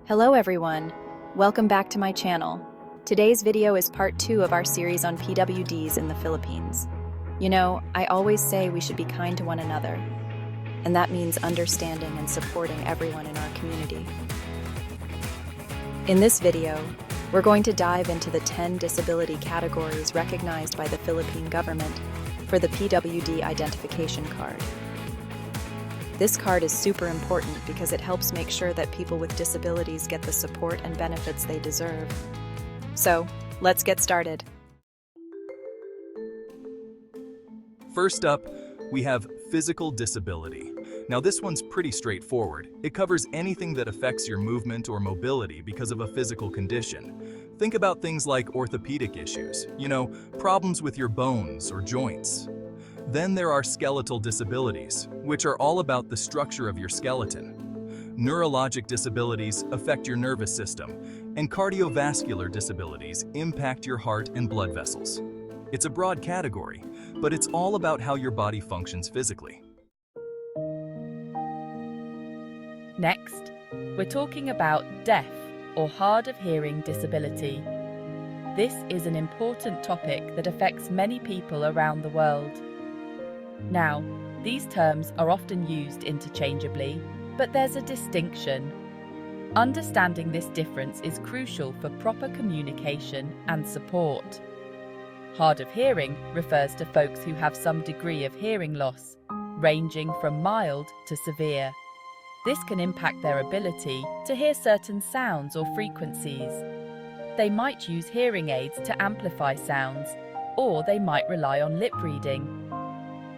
Hello everyone, welcome back to my channel. Today's video is part 2 of our series on PWDs in the Philippines. You know, I always say we should be kind to one another, and that means understanding and supporting everyone in our community. In this video, we're going to dive into the 10 disability categories recognized by the Philippine government for the PWD Identification Card. This card is super important because it helps make sure that people with disabilities get the support and benefits they deserve. So, let's get started. First up, we have physical disability. Now this one's pretty straightforward. It covers anything that affects your movement or mobility because of a physical condition. Think about things like orthopedic issues, problems with your bones or joints. Then there are skeletal disabilities, which are all about the structure of your skeleton. Neurologic disabilities affect your nervous system, and cardiovascular disabilities impact your heart and blood vessels. It's a broad category, but it's all about how your body functions physically. Next, we're talking about deaf or hard of hearing disability. This is an important topic that affects many people around the world. Now, these terms are often used interchangeably, but there's a distinction. Understanding this difference is crucial for proper communication and support. Hard of hearing refers to folks who have some degree of hearing loss, ranging from mild to severe. This can impact their ability to hear certain sounds or frequencies. They might use hearing aids to amplify sounds, or they might rely on lip reading.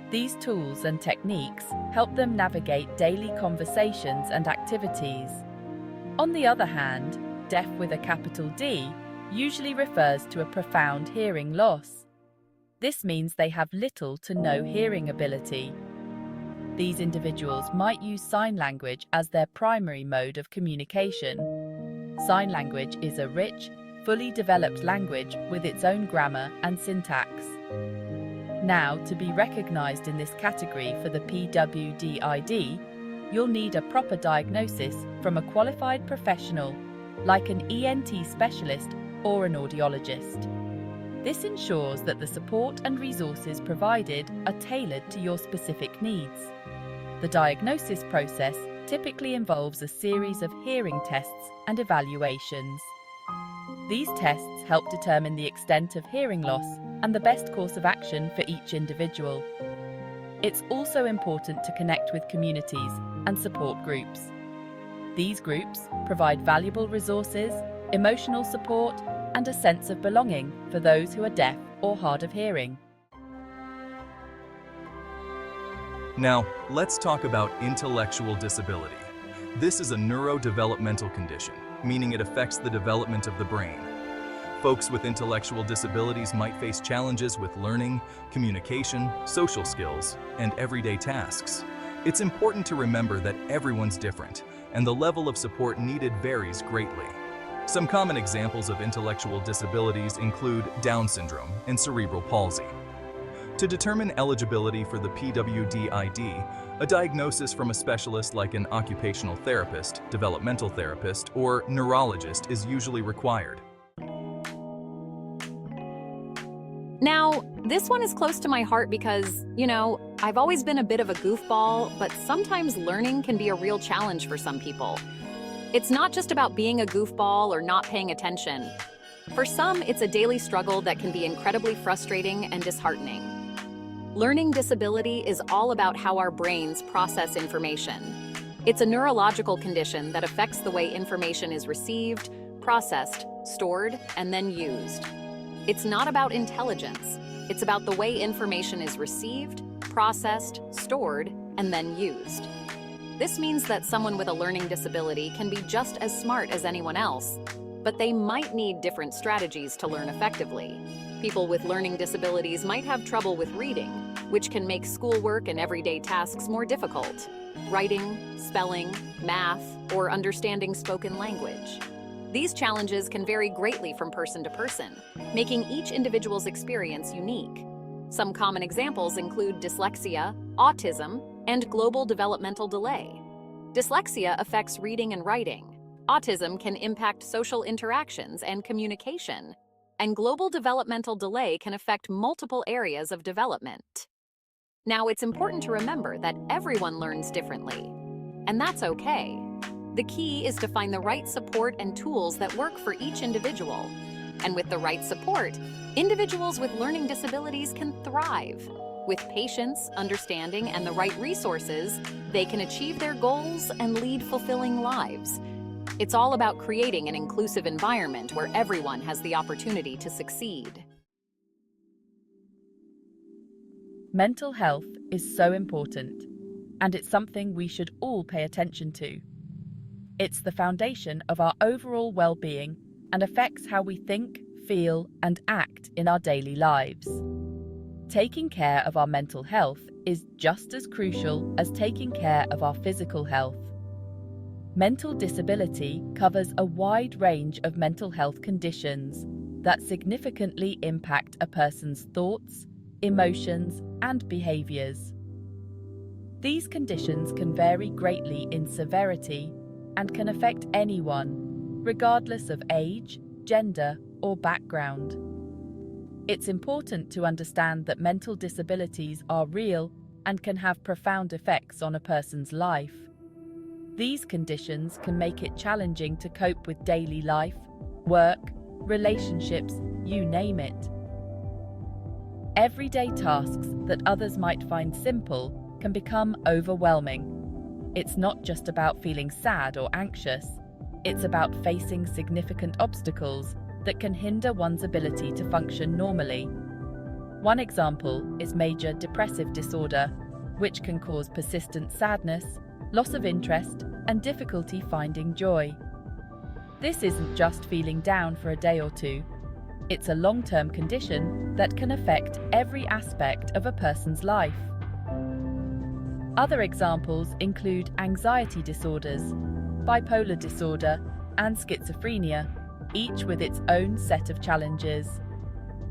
These tools and techniques help them navigate daily conversations and activities. On the other hand, deaf with a capital D usually refers to a profound hearing loss. This means they have little to no hearing ability. These individuals might use sign language as their primary mode of communication. Sign language is a rich, fully developed language with its own grammar and syntax. Now, to be recognized in this category for the PWD ID, you'll need a proper diagnosis from a qualified professional, like an ENT specialist or an audiologist. This ensures that the support and resources provided are tailored to your specific needs. The diagnosis process typically involves a series of hearing tests and evaluations. These tests help determine the extent of hearing loss and the best course of action for each individual. It's also important to connect with communities and support groups. These groups provide valuable resources, emotional support, and a sense of belonging for those who are deaf or hard of hearing. Now, let's talk about intellectual disability. This is a neurodevelopmental condition, meaning it affects the development of the brain. Folks with intellectual disabilities might face challenges with learning, communication, social skills, and everyday tasks. It's important to remember that everyone's different, and the level of support needed varies greatly. Some common examples of intellectual disabilities include Down syndrome and cerebral palsy. To determine eligibility for the PWD ID, a diagnosis from a specialist like an occupational therapist, developmental therapist, or neurologist is usually required. Now, this one is close to my heart because, I've always been a bit of a goofball, but sometimes learning can be a real challenge for some people. It's not just about being a goofball or not paying attention. For some, it's a daily struggle that can be incredibly frustrating and disheartening. Learning disability is all about how our brains process information. It's a neurological condition that affects the way information is received, processed, stored, and then used. It's not about intelligence. It's about the way information is received, processed, stored, and then used. This means that someone with a learning disability can be just as smart as anyone else, but they might need different strategies to learn effectively. People with learning disabilities might have trouble with reading, which can make schoolwork and everyday tasks more difficult. Writing, spelling, math, or understanding spoken language. These challenges can vary greatly from person to person, making each individual's experience unique. Some common examples include dyslexia, autism, and global developmental delay. Dyslexia affects reading and writing. Autism can impact social interactions and communication, and global developmental delay can affect multiple areas of development. Now, it's important to remember that everyone learns differently, and that's okay. The key is to find the right support and tools that work for each individual. And with the right support, individuals with learning disabilities can thrive. With patience, understanding, and the right resources, they can achieve their goals and lead fulfilling lives. It's all about creating an inclusive environment where everyone has the opportunity to succeed. Mental health is so important, and it's something we should all pay attention to. It's the foundation of our overall well-being and affects how we think, feel, and act in our daily lives. Taking care of our mental health is just as crucial as taking care of our physical health. Mental disability covers a wide range of mental health conditions that significantly impact a person's thoughts, emotions, and behaviors. These conditions can vary greatly in severity and can affect anyone, regardless of age, gender, or background. It's important to understand that mental disabilities are real and can have profound effects on a person's life. These conditions can make it challenging to cope with daily life, work, relationships, you name it. Everyday tasks that others might find simple can become overwhelming. It's not just about feeling sad or anxious. It's about facing significant obstacles that can hinder one's ability to function normally. One example is major depressive disorder, which can cause persistent sadness, loss of interest, and difficulty finding joy. This isn't just feeling down for a day or two. It's a long-term condition that can affect every aspect of a person's life. Other examples include anxiety disorders, bipolar disorder, and schizophrenia, each with its own set of challenges.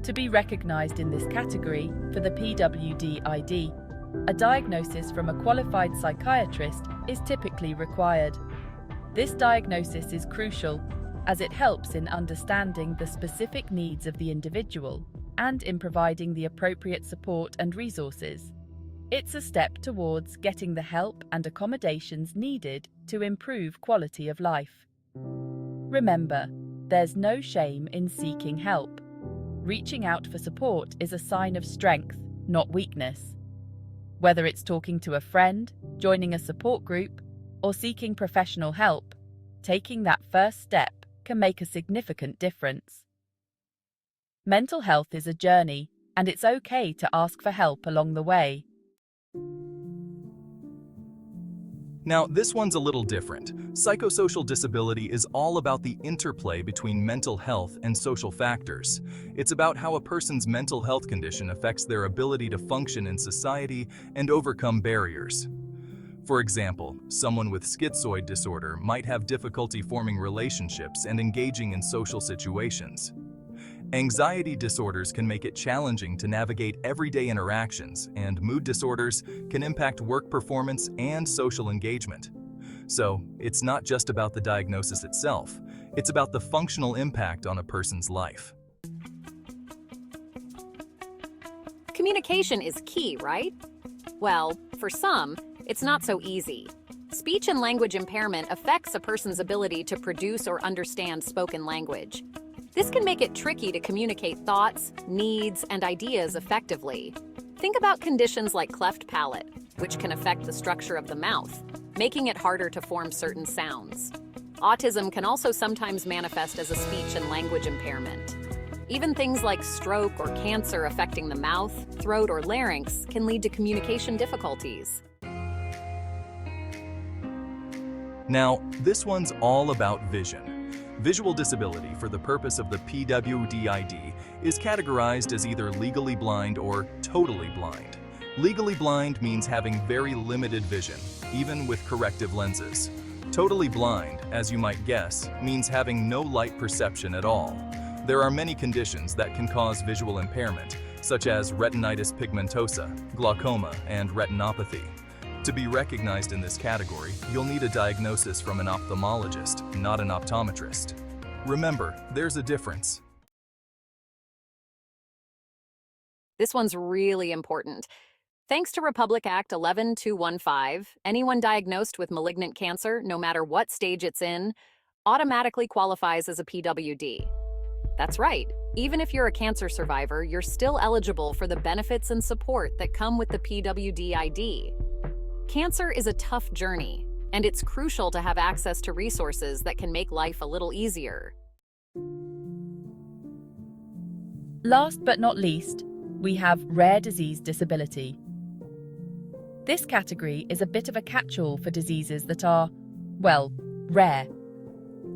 To be recognized in this category for the PWD ID, a diagnosis from a qualified psychiatrist is typically required. This diagnosis is crucial as it helps in understanding the specific needs of the individual and in providing the appropriate support and resources. It's a step towards getting the help and accommodations needed to improve quality of life. Remember, there's no shame in seeking help. Reaching out for support is a sign of strength, not weakness. Whether it's talking to a friend, joining a support group, or seeking professional help, taking that first step can make a significant difference. Mental health is a journey, and it's okay to ask for help along the way. Now, this one's a little different. Psychosocial disability is all about the interplay between mental health and social factors. It's about how a person's mental health condition affects their ability to function in society and overcome barriers. For example, someone with schizoid disorder might have difficulty forming relationships and engaging in social situations. Anxiety disorders can make it challenging to navigate everyday interactions, and mood disorders can impact work performance and social engagement. So, it's not just about the diagnosis itself, it's about the functional impact on a person's life. Communication is key, right? Well, for some, it's not so easy. Speech and language impairment affects a person's ability to produce or understand spoken language. This can make it tricky to communicate thoughts, needs, and ideas effectively. Think about conditions like cleft palate, which can affect the structure of the mouth, making it harder to form certain sounds. Autism can also sometimes manifest as a speech and language impairment. Even things like stroke or cancer affecting the mouth, throat, or larynx can lead to communication difficulties. Now, this one's all about vision. Visual disability for the purpose of the PWD ID is categorized as either legally blind or totally blind. Legally blind means having very limited vision, even with corrective lenses. Totally blind, as you might guess, means having no light perception at all. There are many conditions that can cause visual impairment, such as retinitis pigmentosa, glaucoma, and retinopathy. To be recognized in this category, you'll need a diagnosis from an ophthalmologist, not an optometrist. Remember, there's a difference. This one's really important. Thanks to Republic Act 11215, anyone diagnosed with malignant cancer, no matter what stage it's in, automatically qualifies as a PWD. That's right. Even if you're a cancer survivor, you're still eligible for the benefits and support that come with the PWD ID. Cancer is a tough journey, and it's crucial to have access to resources that can make life a little easier. Last but not least, we have rare disease disability. This category is a bit of a catch-all for diseases that are, well, rare.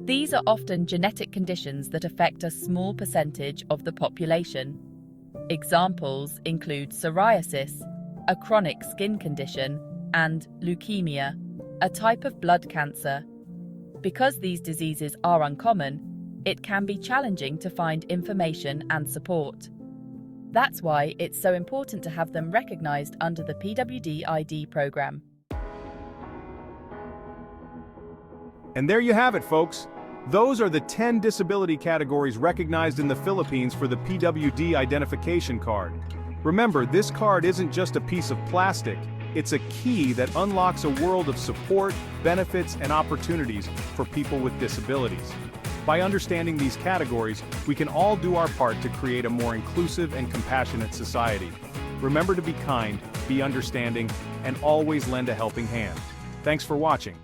These are often genetic conditions that affect a small percentage of the population. Examples include psoriasis, a chronic skin condition, and leukemia, a type of blood cancer. Because these diseases are uncommon, it can be challenging to find information and support. That's why it's so important to have them recognized under the PWD ID program. And there you have it, folks. Those are the 10 disability categories recognized in the Philippines for the PWD Identification Card. Remember, this card isn't just a piece of plastic, it's a key that unlocks a world of support, benefits, and opportunities for people with disabilities. By understanding these categories, we can all do our part to create a more inclusive and compassionate society. Remember to be kind, be understanding, and always lend a helping hand. Thanks for watching.